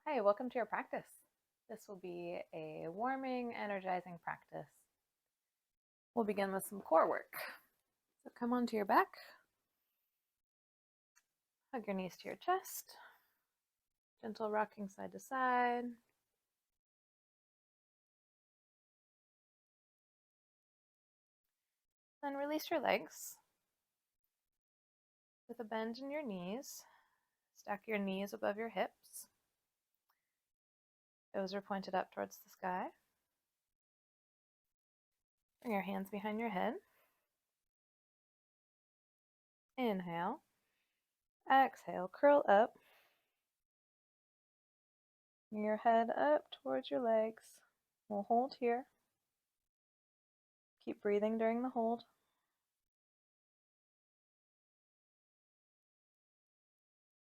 Hi, welcome to your practice. This will be a warming, energizing practice. We'll begin with some core work. So come onto your back, hug your knees to your chest, gentle rocking side to side. Then release your legs with a bend in your knees. Stack your knees above your hips. Toes are pointed up towards the sky. Bring your hands behind your head. Inhale. Exhale, curl up. Bring your head up towards your legs. We'll hold here. Keep breathing during the hold.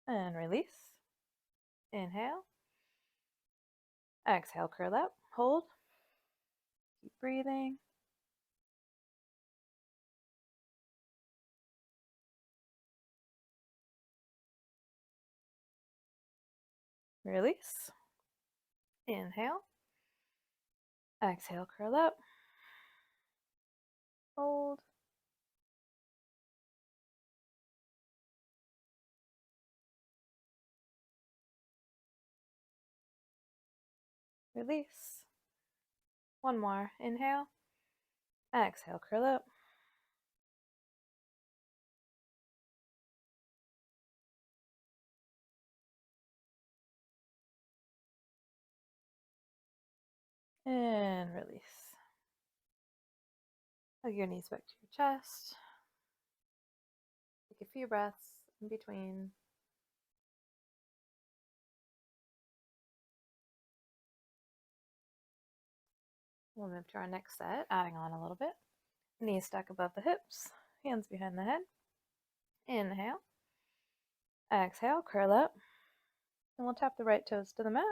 And release. Inhale. Exhale, curl up. Hold. Keep breathing. Release. Inhale. Exhale, curl up. Hold. Release. One more. Inhale. Exhale, curl up. And release. Hug your knees back to your chest. Take a few breaths in between. We'll move to our next set, adding on a little bit. Knees stack above the hips, hands behind the head. Inhale. Exhale, curl up. And we'll tap the right toes to the mat.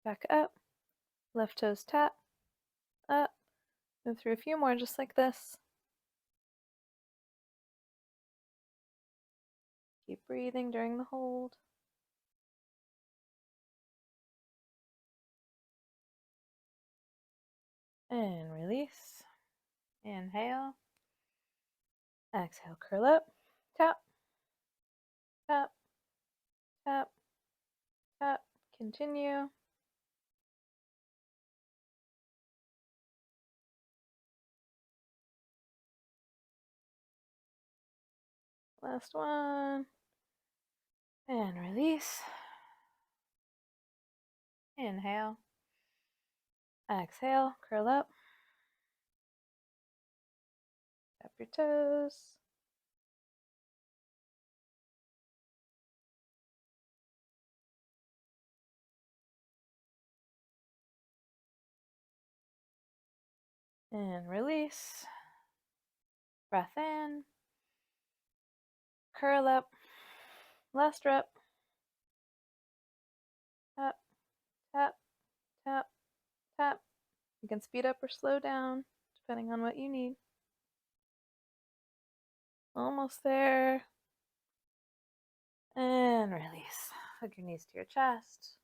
Back up. Left toes tap. Up. Move through a few more just like this. Keep breathing during the hold. And release. Inhale. Exhale, curl up. Tap. Tap. Tap. Tap. Continue. Last one. And release. Inhale. Exhale, curl up. Tap your toes. And release. Breath in. Curl up. Last rep. Tap, tap, tap, tap. You can speed up or slow down, depending on what you need. Almost there. And release. Hug your knees to your chest.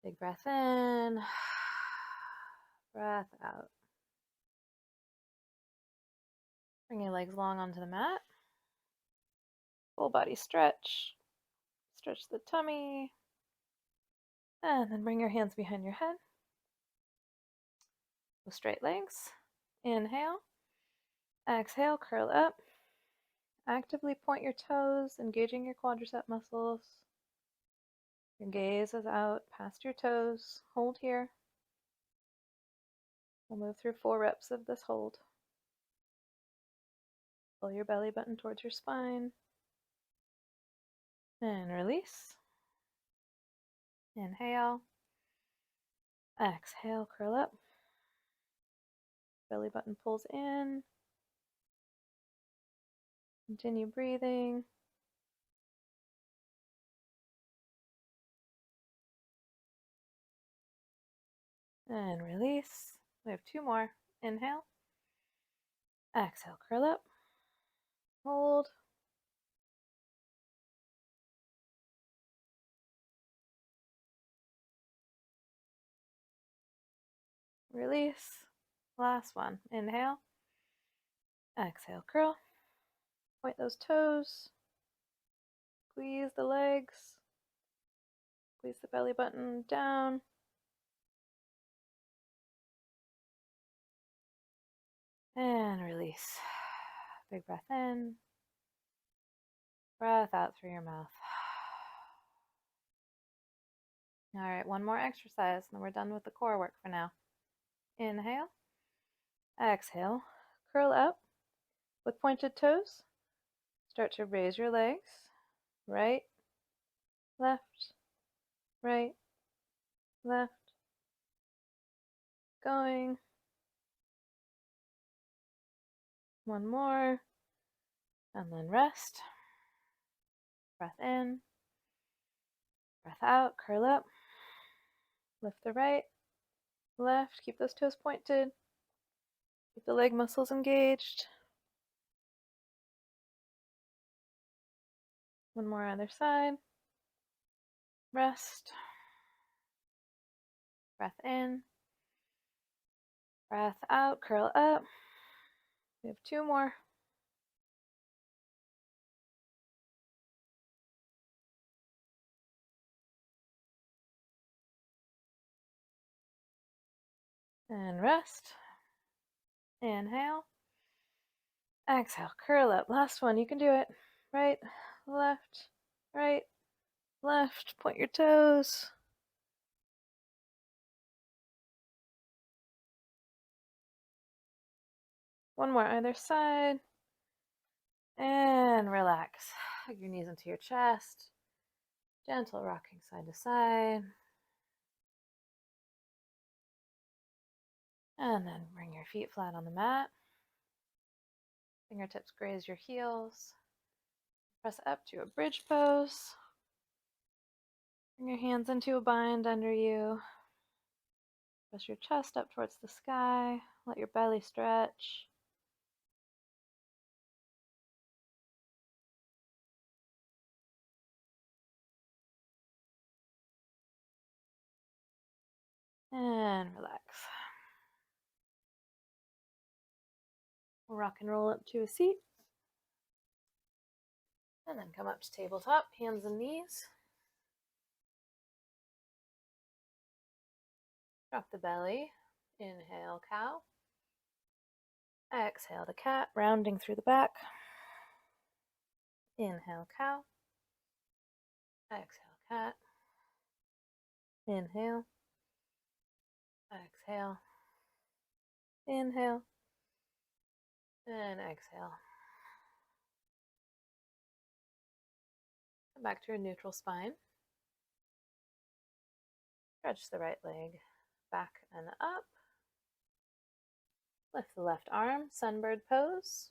Big breath in. Breath out. Bring your legs long onto the mat. Full body stretch. Stretch the tummy. And then bring your hands behind your head. With straight legs. Inhale. Exhale, curl up. Actively point your toes, engaging your quadricep muscles. Your gaze is out past your toes. Hold here. We'll move through 4 reps of this hold. Pull your belly button towards your spine. And release. Inhale. Exhale, curl up. Belly button pulls in. Continue breathing. And release. We have 2 more. Inhale. Exhale, curl up. Hold. release. Last one. Inhale. Exhale, curl. Point those toes. Squeeze the legs. Squeeze the belly button down. And release. Big breath in. Breath out through your mouth. All right, one more exercise, and then we're done with the core work for now. Inhale. Exhale. Curl up with pointed toes. Start to raise your legs. Right, left, right, left. Going. One more. And then rest. Breath in. Breath out. Curl up. Lift the right, left. Keep those toes pointed. Keep the leg muscles engaged. One more other side. Rest. Breath in. Breath out. Curl up. We have two more. And rest. Inhale. Exhale. Curl up. Last one. You can do it. Right, left, right, left. Point your toes. One more either side. And relax. Hug your knees into your chest. Gentle rocking side to side. And then bring your feet flat on the mat. Fingertips graze your heels. Press up to a bridge pose. Bring your hands into a bind under you. Press your chest up towards the sky. Let your belly stretch. And relax. We'll rock and roll up to a seat. And then come up to tabletop, hands and knees. Drop the belly. Inhale, cow. Exhale to cat, rounding through the back. Inhale, cow. Exhale, cat. Inhale. Exhale. Inhale. And exhale. Come back to a neutral spine. Stretch the right leg back and up. Lift the left arm, sunbird pose.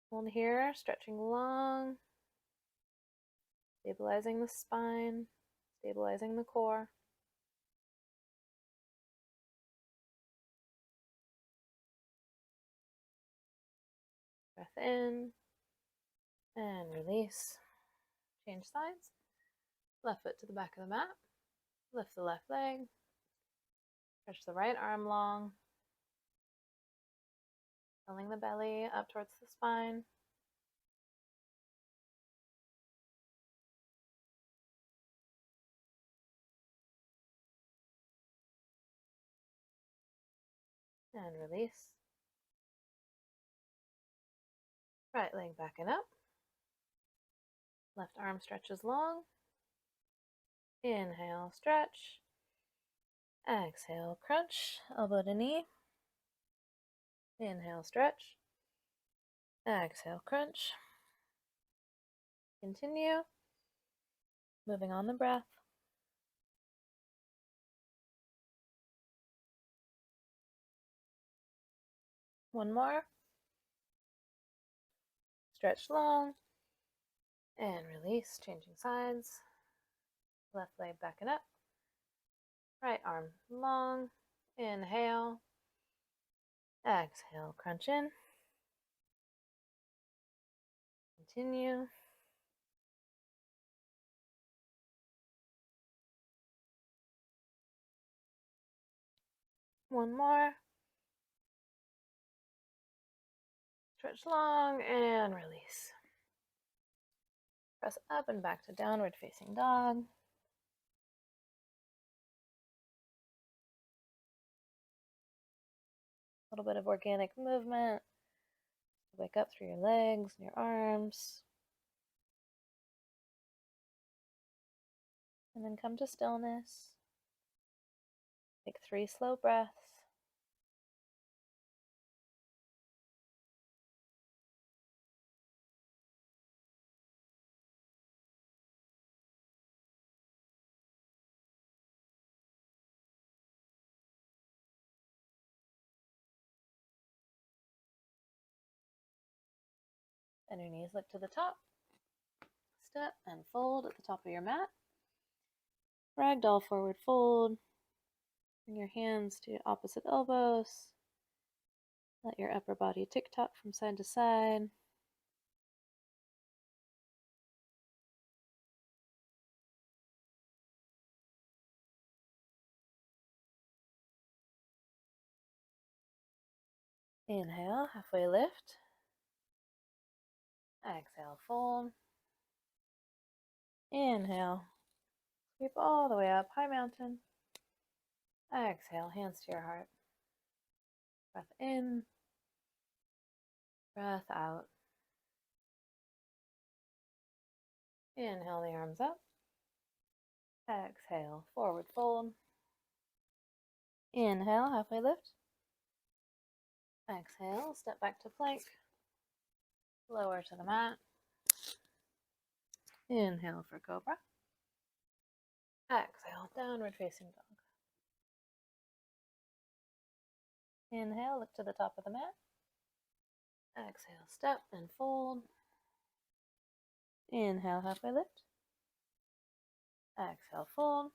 Hold here, stretching long. Stabilizing the spine, stabilizing the core. Breath in and release. Change sides. Left foot to the back of the mat. Lift the left leg. Stretch the right arm long. Pulling the belly up towards the spine. And release. Right leg back and up. Left arm stretches long. Inhale, stretch. Exhale, crunch, elbow to knee. Inhale, stretch. Exhale, crunch. Continue. Moving on the breath. One more. Stretch long. And release, changing sides. Left leg back and up. Right arm long. Inhale. Exhale, crunch in. Continue. One more. Stretch long and release. Press up and back to downward facing dog. A little bit of organic movement. Wake up through your legs and your arms. And then come to stillness. Take 3 slow breaths. And your knees look to the top. Step and fold at the top of your mat. Ragdoll forward fold. Bring your hands to opposite elbows. Let your upper body tick-tock from side to side. Inhale, halfway lift. Exhale, fold. Inhale, sweep all the way up, high mountain. Exhale, hands to your heart. Breath in, breath out. Inhale the arms up. Exhale, forward fold. Inhale, halfway lift. Exhale, step back to plank. Lower to the mat. Inhale for cobra. Exhale, downward facing dog. Inhale, look to the top of the mat. Exhale, step and fold. Inhale, halfway lift. Exhale, fold.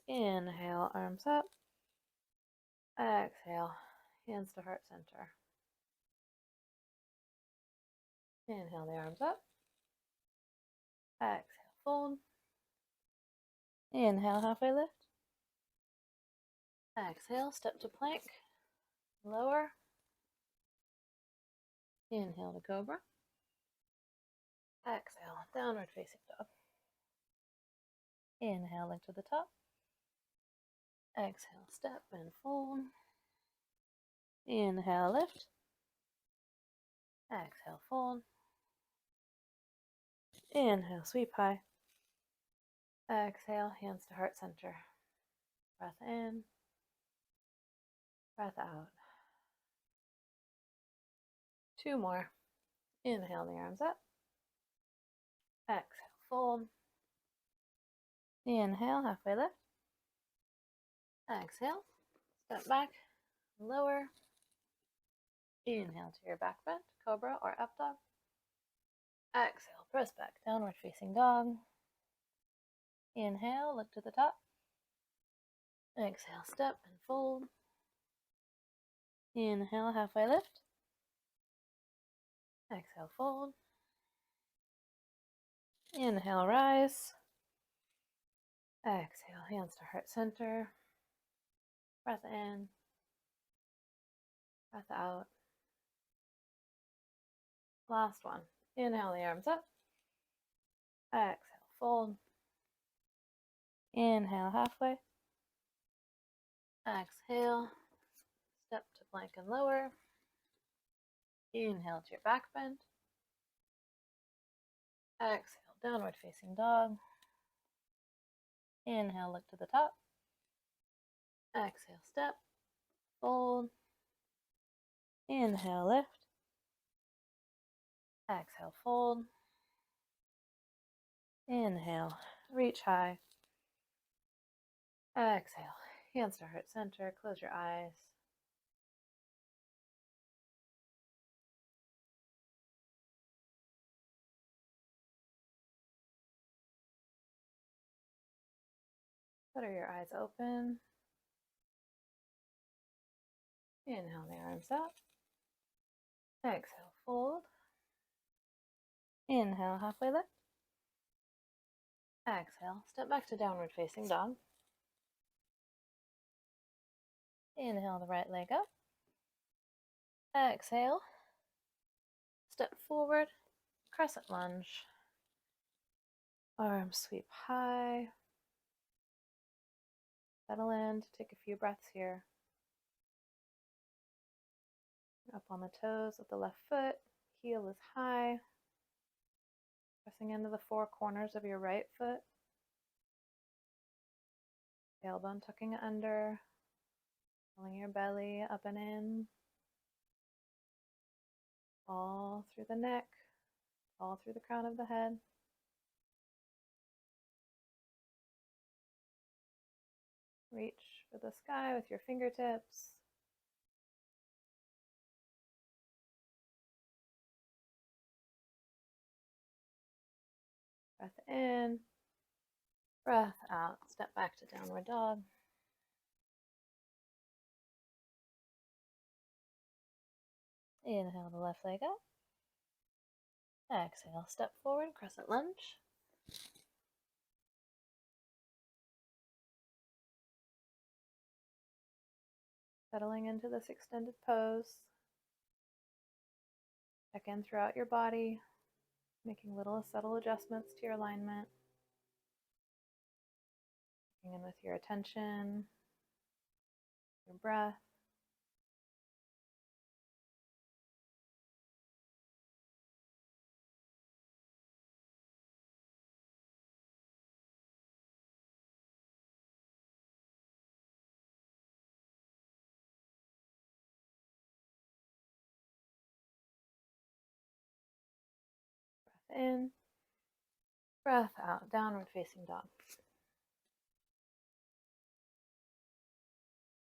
Inhale, arms up. Exhale, hands to heart center. Inhale the arms up. Exhale, fold. Inhale, halfway lift. Exhale, step to plank. Lower. Inhale to cobra. Exhale, downward facing dog. Inhale, look to the top. Exhale, step and fold. Inhale, lift. Exhale, fold. Inhale, sweep high. Exhale, hands to heart center. Breath in. Breath out. 2 more. Inhale the arms up. Exhale, fold. Inhale, halfway lift. Exhale, step back, lower. Inhale to your back bend, cobra or up dog. Exhale, press back, downward facing dog. Inhale, look to the top. Exhale, step and fold. Inhale, halfway lift. Exhale, fold. Inhale, rise. Exhale, hands to heart center. Breath in. Breath out. Last one. Inhale the arms up. Exhale, fold. Inhale, halfway. Exhale, step to plank and lower. Inhale to your back bend. Exhale, downward facing dog. Inhale, look to the top. Exhale, step, fold. Inhale, lift. Exhale, fold. Inhale, reach high. Exhale, hands to heart center, close your eyes. Flutter your eyes open. Inhale the arms up. Exhale, fold. Inhale, halfway lift. Exhale, step back to downward facing dog. Inhale the right leg up. Exhale. Step forward, crescent lunge. Arms sweep high. Settle in to take a few breaths here. Up on the toes with the left foot. Heel is high. Pressing into the four corners of your right foot. Tailbone tucking under. Pulling your belly up and in. All through the neck. All through the crown of the head. Reach for the sky with your fingertips. Breath in. Breath out. Step back to downward dog. Inhale the left leg up. Exhale, step forward, crescent lunge. Settling into this extended pose. Check in throughout your body, making little subtle adjustments to your alignment. Checking in with your attention, your breath. Breath in, breath out, downward facing dog.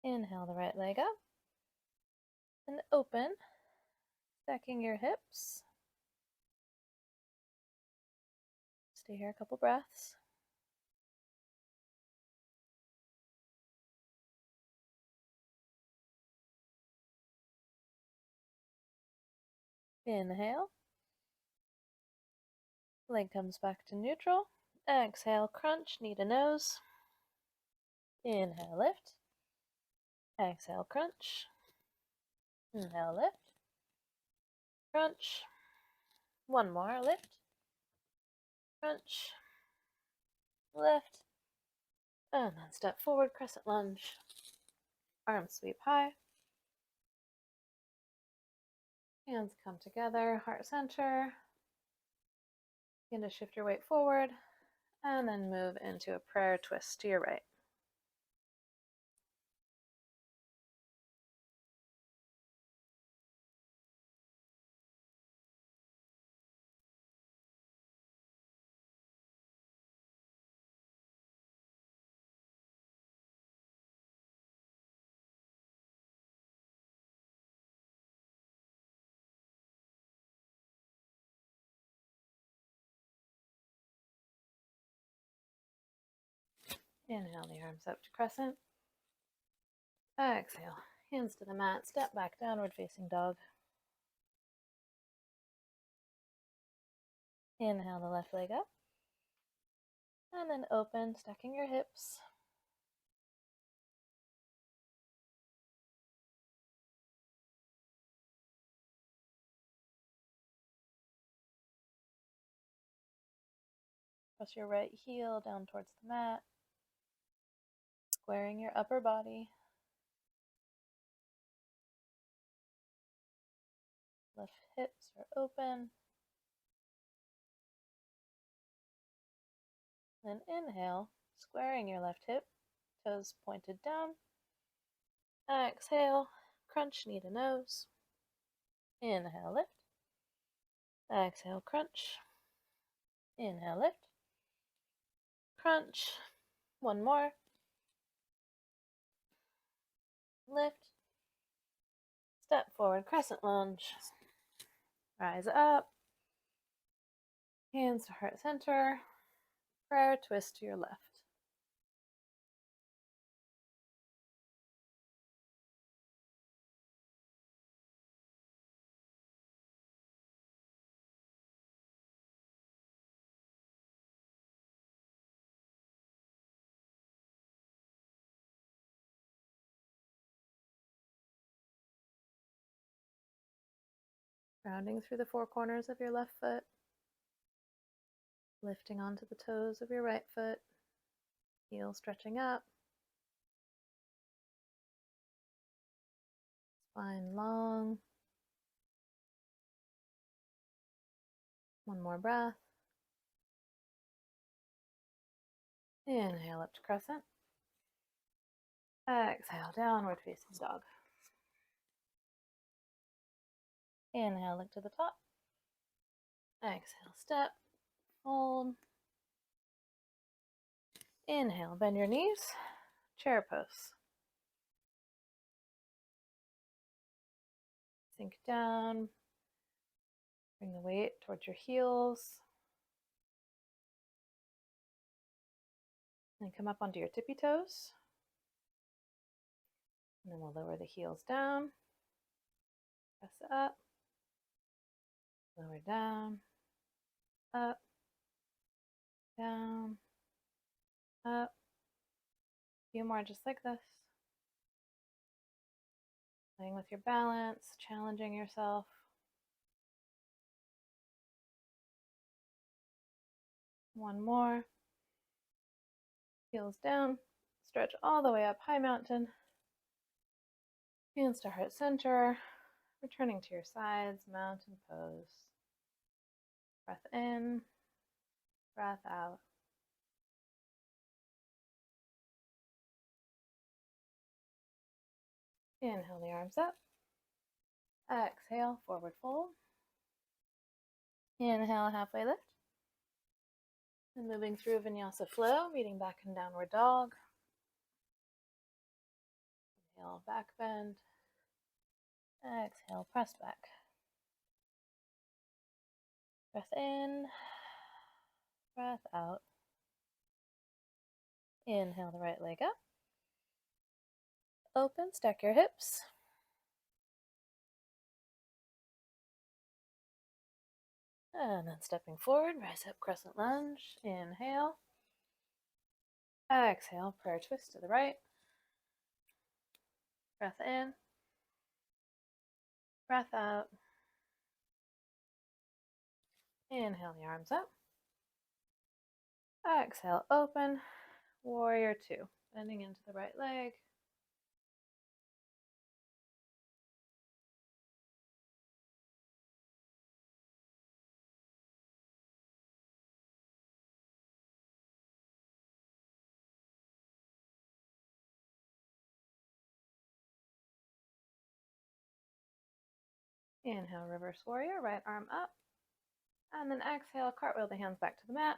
Inhale the right leg up and open, stacking your hips. Stay here a couple breaths. Inhale. Leg comes back to neutral. Exhale, crunch, knee to nose. Inhale, lift. Exhale, crunch. Inhale, lift. Crunch. One more, lift. Crunch. Lift. And then step forward, crescent lunge. Arms sweep high. Hands come together, heart center. Begin to shift your weight forward. And then move into a prayer twist to your right. Inhale the arms up to crescent. Exhale, hands to the mat, step back, downward facing dog. Inhale the left leg up. And then open, stacking your hips. Press your right heel down towards the mat. Squaring your upper body. Left hips are open. Then inhale, squaring your left hip, toes pointed down. Exhale, crunch knee to nose. Inhale, lift. Exhale, crunch. Inhale, lift. Crunch. One more. Lift. Step forward, crescent lunge. Rise up. Hands to heart center. Prayer twist to your left. Grounding through the four corners of your left foot, lifting onto the toes of your right foot, heel stretching up, spine long. One more breath. Inhale up to crescent. Exhale, downward facing dog. Inhale, look to the top. Exhale, step, fold. Inhale, bend your knees, chair pose. Sink down, bring the weight towards your heels. And come up onto your tippy toes. And then we'll lower the heels down, press up, lower down, up, down, up. A few more just like this. Playing with your balance, challenging yourself. One more. Heels down, stretch all the way up, high mountain. Hands to heart center, returning to your sides, mountain pose. Breath in, breath out. Inhale the arms up. Exhale, forward fold. Inhale, halfway lift. And moving through Vinyasa flow, meeting back in downward dog. Inhale, back bend. Exhale, press back. Breath in, breath out. Inhale the right leg up. Open, stack your hips. And then stepping forward, rise up, crescent lunge. Inhale. Exhale, prayer twist to the right. Breath in. Breath out. Inhale the arms up. Exhale, open. Warrior two. Bending into the right leg. Inhale, reverse warrior, right arm up. And then exhale, cartwheel the hands back to the mat.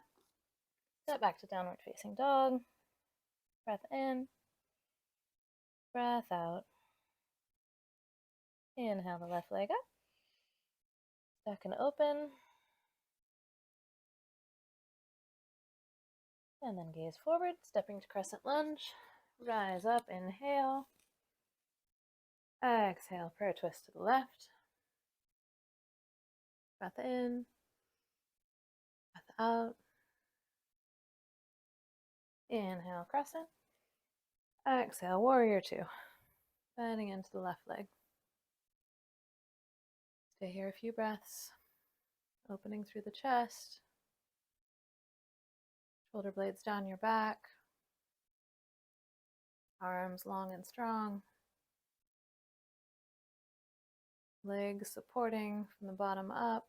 Step back to downward facing dog. Breath in. Breath out. Inhale the left leg up. Stack and open. And then gaze forward, stepping to crescent lunge. Rise up, inhale. Exhale, prayer twist to the left. Breath in. Breath out. Inhale, crescent. Exhale, warrior two. Bending into the left leg. Stay here a few breaths. Opening through the chest. Shoulder blades down your back. Arms long and strong. Legs supporting from the bottom up.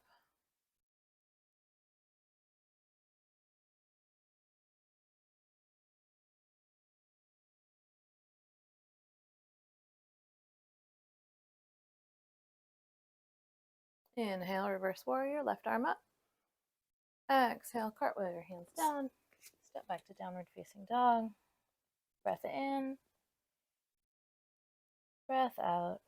Inhale, reverse warrior, left arm up. Exhale, cartwheel your hands down. Step back to downward facing dog. Breath in. Breath out.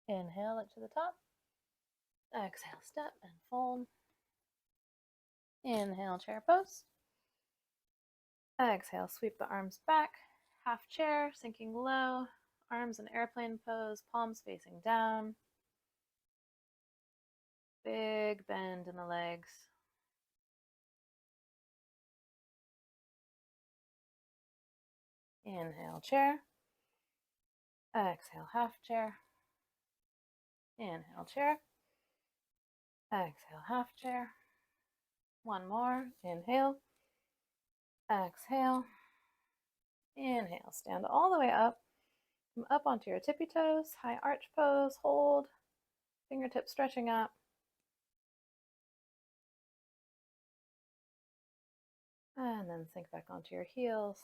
Inhale, look to the top. Exhale, step and fold. Inhale, chair pose. Exhale, sweep the arms back. Half chair, sinking low. Arms in airplane pose, palms facing down. Big bend in the legs. Inhale, chair. Exhale, half chair. Inhale, chair. Exhale, half chair. One more. Inhale. Exhale. Inhale. Stand all the way up. Come up onto your tippy toes. High arch pose. Hold. Fingertips stretching up. And then sink back onto your heels.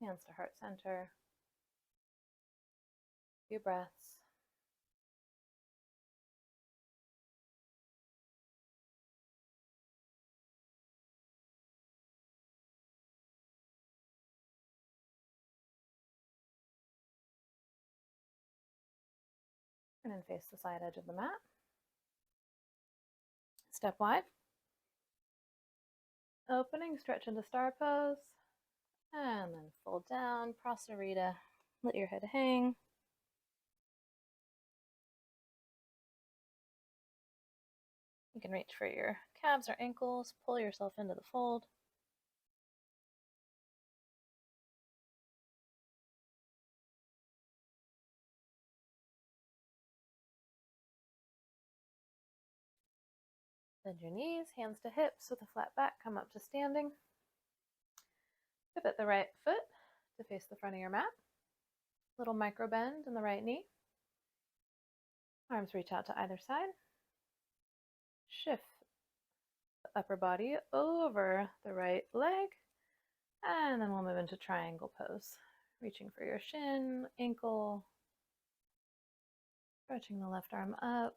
Hands to heart center. Few breaths. And then face the side edge of the mat. Step wide. Opening, stretch into star pose. And then fold down, Prasarita. Let your head hang. You can reach for your calves or ankles, pull yourself into the fold. Bend your knees, hands to hips with a flat back, come up to standing. Pivot the right foot to face the front of your mat. Little micro bend in the right knee. Arms reach out to either side. Shift the upper body over the right leg. And then we'll move into triangle pose. Reaching for your shin, ankle. Stretching the left arm up.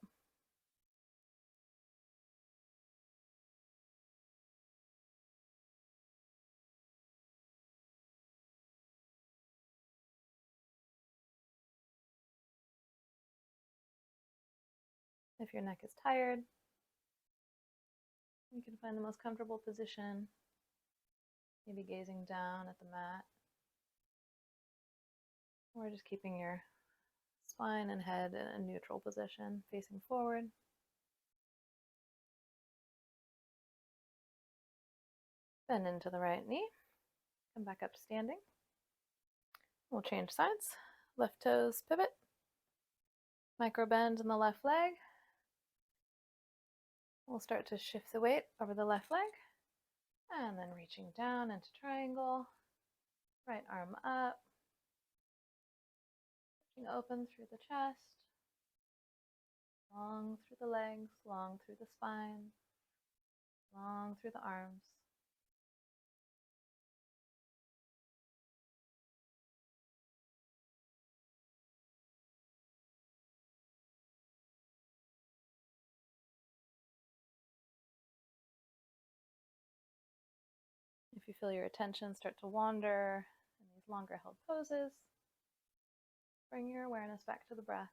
If your neck is tired, you can find the most comfortable position. Maybe gazing down at the mat. Or just keeping your spine and head in a neutral position, facing forward. Bend into the right knee. Come back up to standing. We'll change sides. Left toes pivot. Micro bend in the left leg. We'll start to shift the weight over the left leg. And then reaching down into triangle. Right arm up. Reaching open through the chest. Long through the legs, long through the spine. Long through the arms. If you feel your attention start to wander in these longer held poses, bring your awareness back to the breath.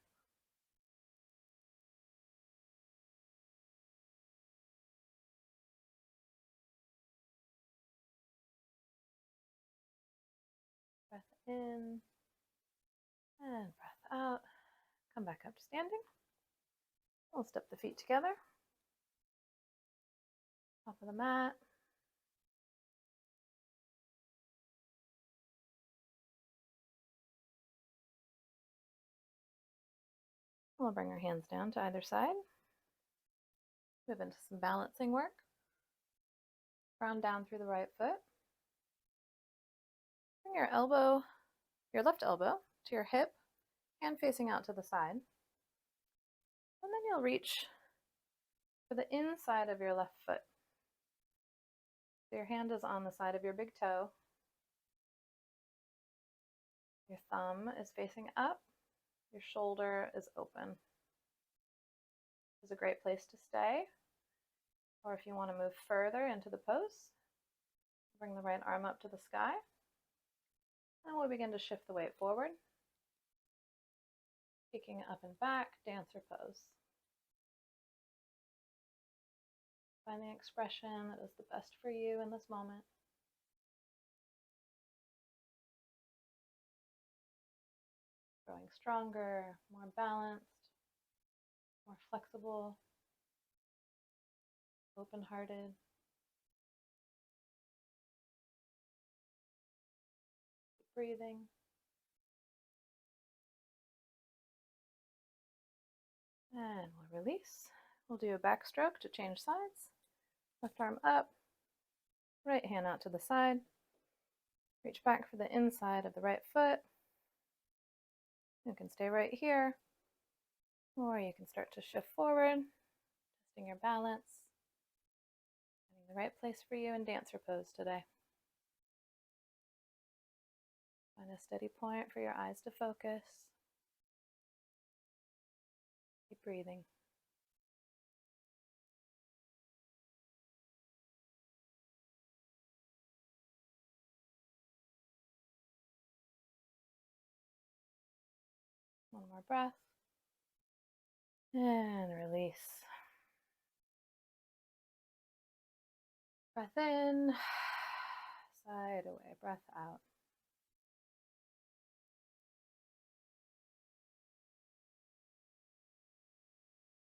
Breath in and breath out. Come back up to standing. We'll step the feet together. Top of the mat. We'll bring our hands down to either side. Move into some balancing work. Ground down through the right foot. Bring your left elbow to your hip, hand facing out to the side. And then you'll reach for the inside of your left foot. So your hand is on the side of your big toe. Your thumb is facing up. Your shoulder is open. This is a great place to stay. Or if you want to move further into the pose, bring the right arm up to the sky. And we'll begin to shift the weight forward. Kicking up and back, dancer pose. Find the expression that is the best for you in this moment. Growing stronger, more balanced, more flexible, open-hearted. Keep breathing. And we'll release. We'll do a backstroke to change sides. Left arm up, right hand out to the side. Reach back for the inside of the right foot. You can stay right here, or you can start to shift forward, testing your balance, finding the right place for you in dancer pose today. Find a steady point for your eyes to focus. Keep breathing. One more breath. And release. Breath in, side away, breath out.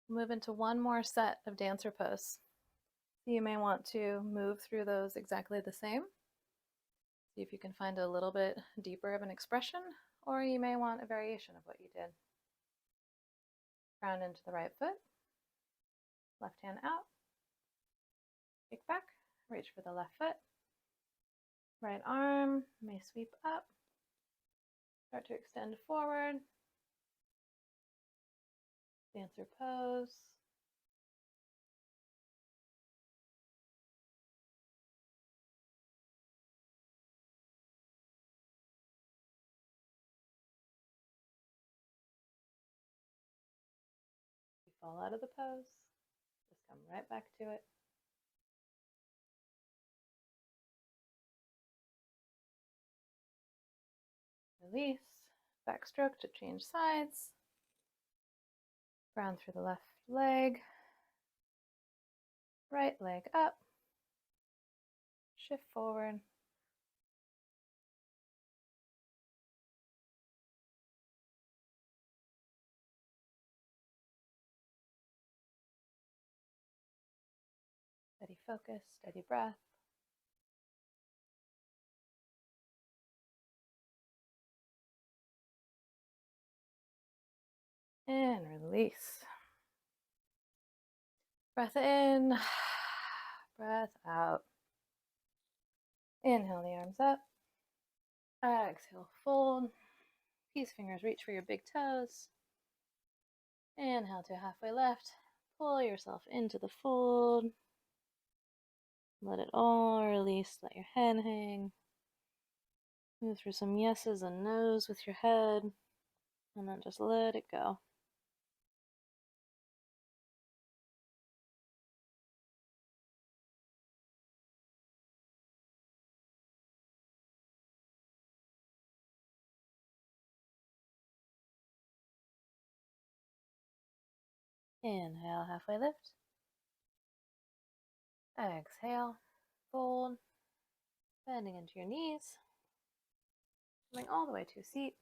Move into one more set of dancer pose. You may want to move through those exactly the same. See if you can find a little bit deeper of an expression, or you may want a variation of what you did. Ground into the right foot, left hand out, kick back, reach for the left foot, right arm may sweep up, start to extend forward, dancer pose. You fall out of the pose, just come right back to it. Release, backstroke to change sides, ground through the left leg, right leg up, shift forward, steady focus, steady breath. And release. Breath in, breath out. Inhale the arms up. Exhale, fold. Peace fingers reach for your big toes. Inhale to halfway left. Pull yourself into the fold. Let it all release. Let your head hang. Move through some yeses and nos with your head. And then just let it go. Inhale, halfway lift. Exhale, fold. Bending into your knees. Coming all the way to a seat.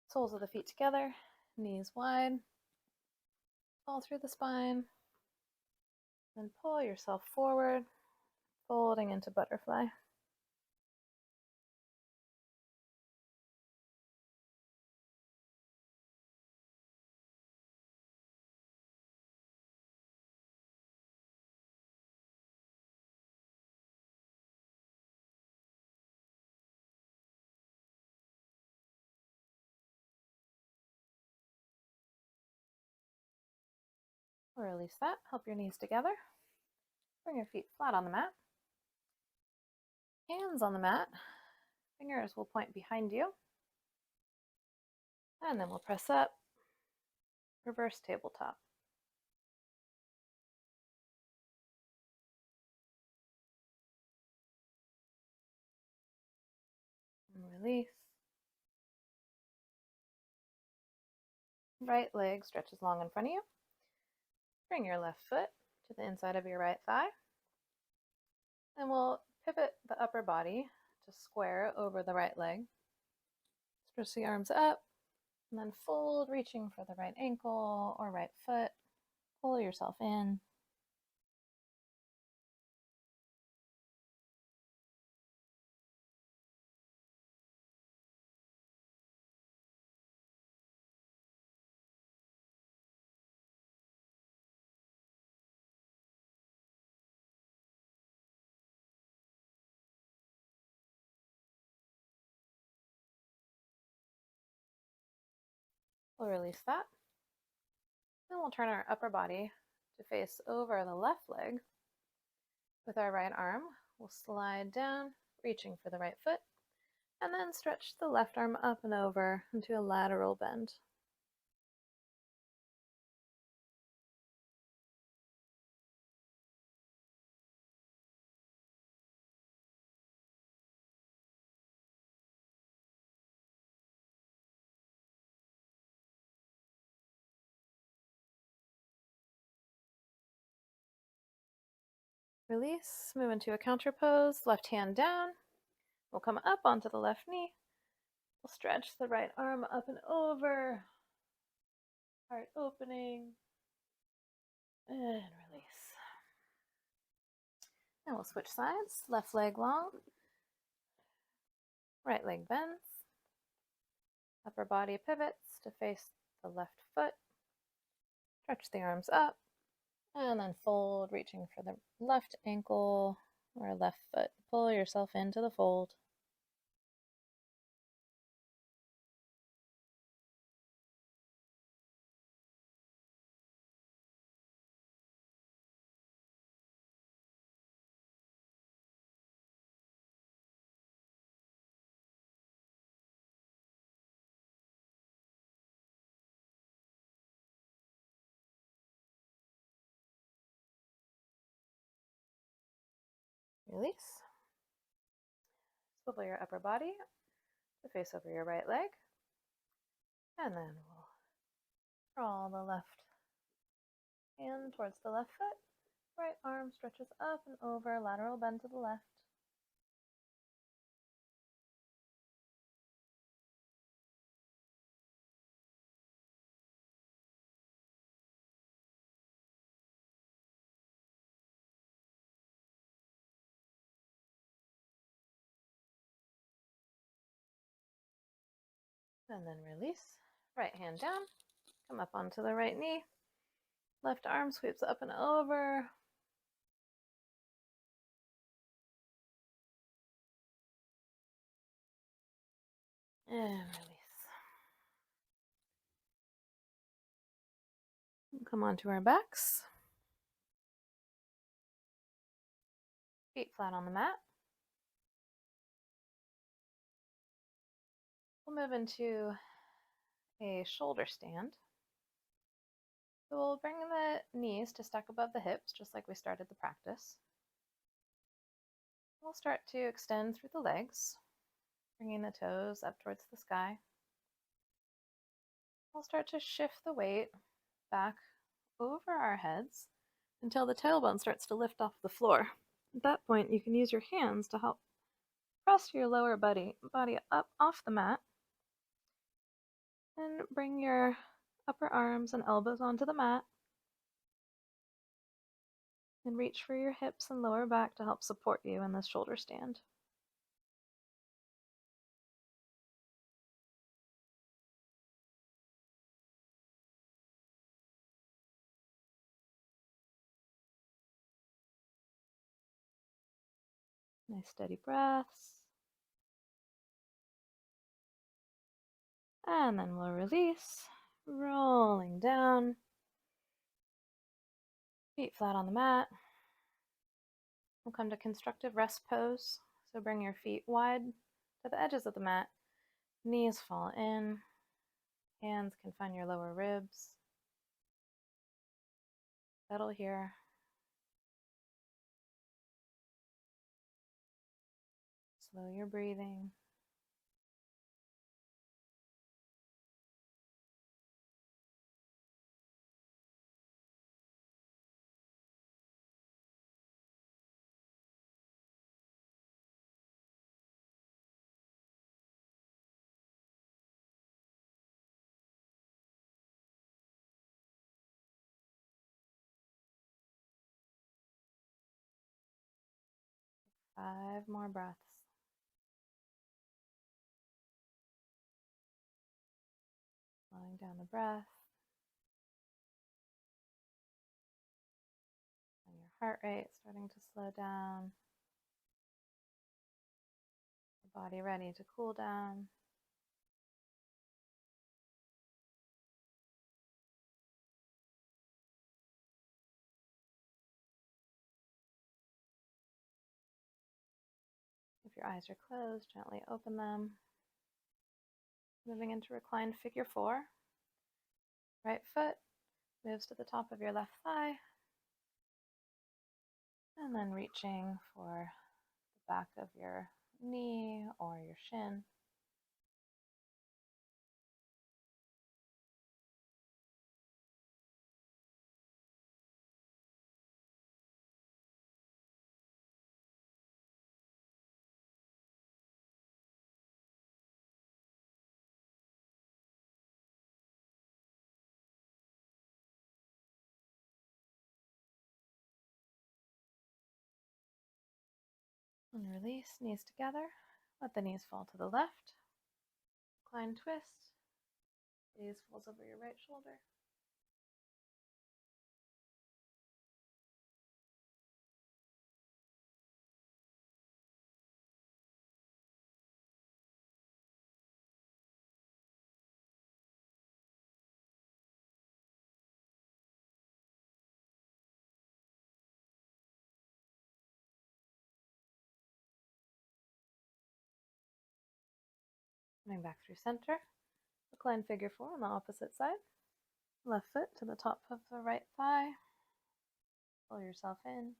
Soles of the feet together, knees wide. Fall through the spine. Then pull yourself forward, folding into butterfly. Release that. Help your knees together. Bring your feet flat on the mat. Hands on the mat. Fingers will point behind you. And then we'll press up. Reverse tabletop. And release. Right leg stretches long in front of you. Bring your left foot to the inside of your right thigh. And we'll pivot the upper body to square over the right leg. Stretch the arms up. And then fold, reaching for the right ankle or right foot. Pull yourself in. We'll release that. Then we'll turn our upper body to face over the left leg. With our right arm, we'll slide down, reaching for the right foot, and then stretch the left arm up and over into a lateral bend. Release, move into a counter pose, left hand down. We'll come up onto the left knee. We'll stretch the right arm up and over, heart opening, and release. Now we'll switch sides, left leg long, right leg bends, upper body pivots to face the left foot, stretch the arms up, and then fold, reaching for the left ankle or left foot. Pull yourself into the fold. Release. Swivel your upper body to face over your right leg. And then we'll crawl the left hand towards the left foot. Right arm stretches up and over, lateral bend to the left. And then release. Right hand down. Come up onto the right knee. Left arm sweeps up and over. And release. Come onto our backs. Feet flat on the mat. We'll move into a shoulder stand. So we'll bring the knees to stack above the hips, just like we started the practice. We'll start to extend through the legs, bringing the toes up towards the sky. We'll start to shift the weight back over our heads until the tailbone starts to lift off the floor. At that point, you can use your hands to help press your lower body up off the mat and bring your upper arms and elbows onto the mat and reach for your hips and lower back to help support you in this shoulder stand. Nice steady breaths. And then we'll release, rolling down, feet flat on the mat. We'll come to constructive rest pose. So bring your feet wide to the edges of the mat. Knees fall in. Hands can find your lower ribs. Settle here. Slow your breathing. Five more breaths. Slowing down the breath. And your heart rate starting to slow down. Your body ready to cool down. your eyes are closed, gently open them. Moving into reclined figure 4. Right foot moves to the top of your left thigh. And then reaching for the back of your knee or your shin. And release, knees together. Let the knees fall to the left. Recline twist. Gaze falls over your right shoulder. Coming back through center. Recline figure 4 on the opposite side. Left foot to the top of the right thigh. Pull yourself in.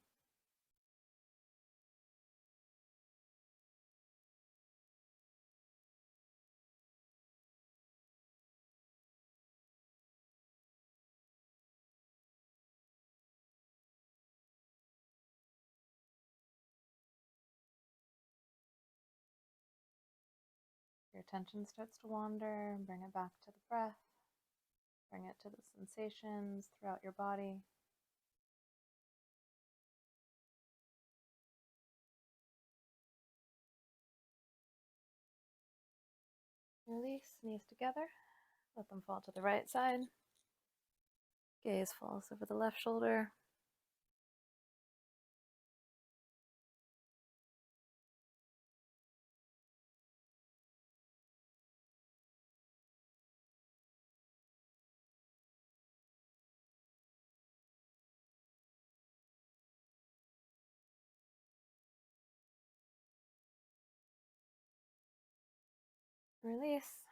Your attention starts to wander, bring it back to the breath. Bring it to the sensations throughout your body. Release, knees together. Let them fall to the right side. Gaze falls over the left shoulder. Release.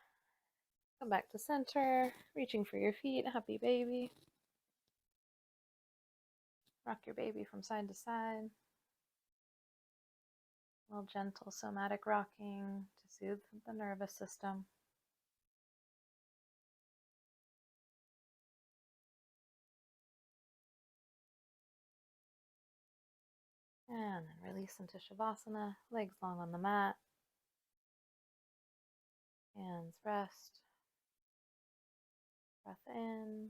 Come back to center, reaching for your feet, happy baby. Rock your baby from side to side. A little gentle somatic rocking to soothe the nervous system. And then release into Shavasana, legs long on the mat. Hands rest. Breath in.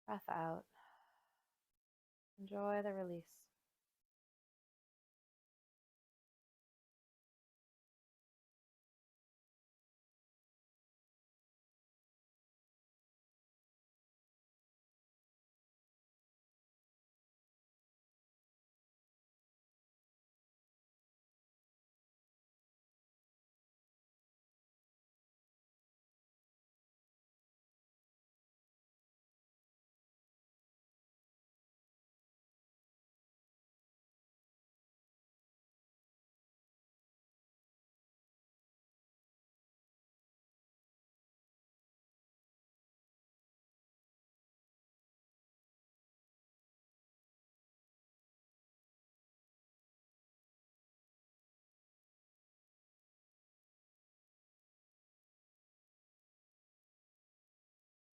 Breath out. Enjoy the release.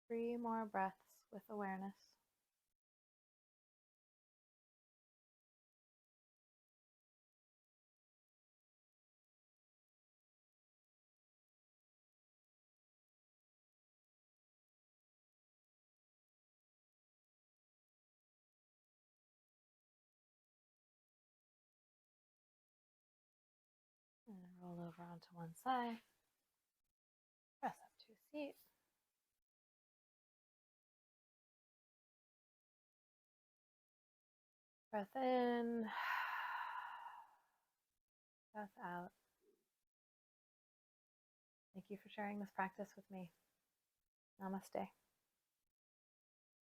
Three more breaths with awareness. And roll over onto one side. Press up to a seat. Breath in. Breath out. Thank you for sharing this practice with me. Namaste.